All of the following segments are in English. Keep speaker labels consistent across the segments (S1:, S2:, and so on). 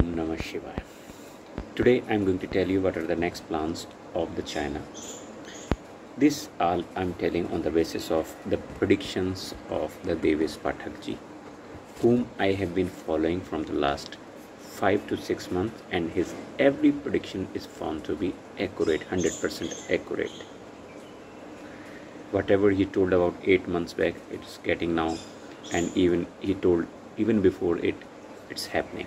S1: Om Namah Shivaya. Today I am going to tell you what are the next plans of the China. This all I am telling on the basis of the predictions of the Devesh Pathak ji, whom I have been following from the last 5 to 6 months, and his every prediction is found to be accurate, 100% accurate. Whatever he told about 8 months back, it's getting now, and even he told even before it's happening.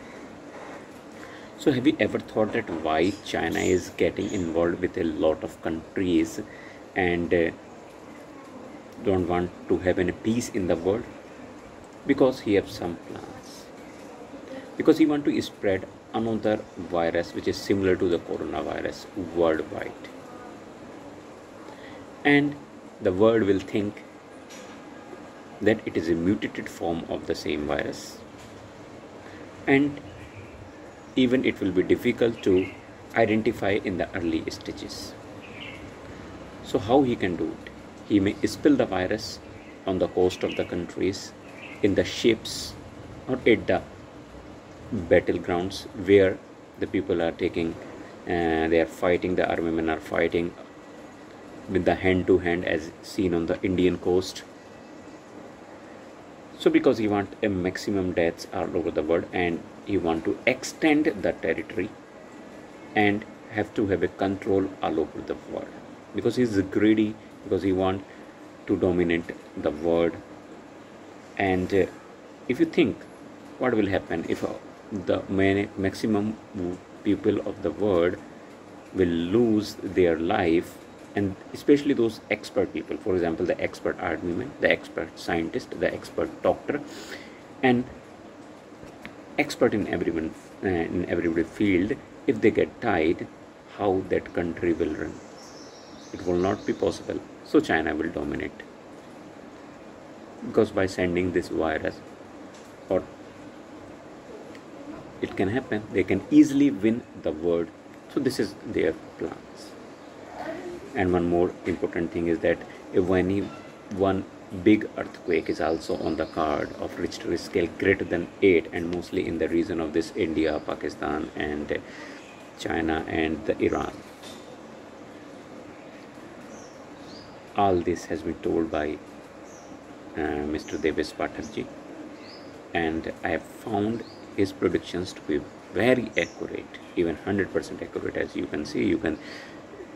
S1: So have you ever thought that why China is getting involved with a lot of countries and don't want to have any peace in the world? Because he has some plans. Because he want to spread another virus which is similar to the coronavirus worldwide. And the world will think that it is a mutated form of the same virus. And even it will be difficult to identify in the early stages. So how he can do it? He may spill the virus on the coast of the countries, in the ships, or at the battlegrounds where the people are taking, they are fighting, the army men are fighting with the hand to hand as seen on the Indian coast. So because he wants a maximum deaths all over the world, and he want to extend the territory and have to have a control all over the world, because he is greedy, because he want to dominate the world. And if you think what will happen if the maximum people of the world will lose their life, and especially those expert people, for example the expert army man, the expert scientist, the expert doctor, and expert in every field, if they get died, how that country will run? It will not be possible. So China will dominate, because by sending this virus, or it can happen, they can easily win the world. So this is their plans. And one more important thing is that if one big earthquake is also on the card of Richter scale greater than 8, and mostly in the region of this India, Pakistan, and China and the Iran. All this has been told by Mr. Devesh Pathak ji, and I have found his predictions to be very accurate, even 100% accurate. As you can see, you can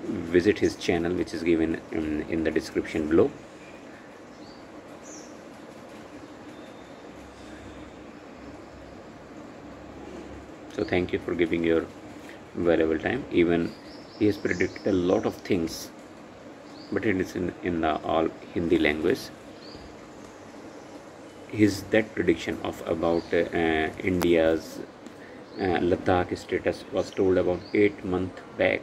S1: visit his channel, which is given in the description below. So thank you for giving your valuable time. Even he has predicted a lot of things, but it is in the all Hindi language. That prediction of about India's Ladakh status was told about 8 months back,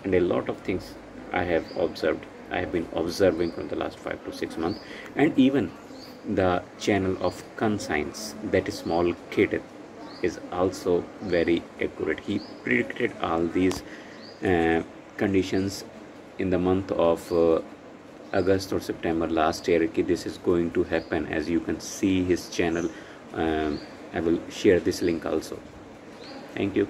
S1: and a lot of things I have observed. I have been observing from the last 5 to 6 months, and even the channel of Conscience, that is small kid, is also very accurate. He predicted all these conditions in the month of August or September last year. This is going to happen. As you can see his channel, I will share this link also. Thank you.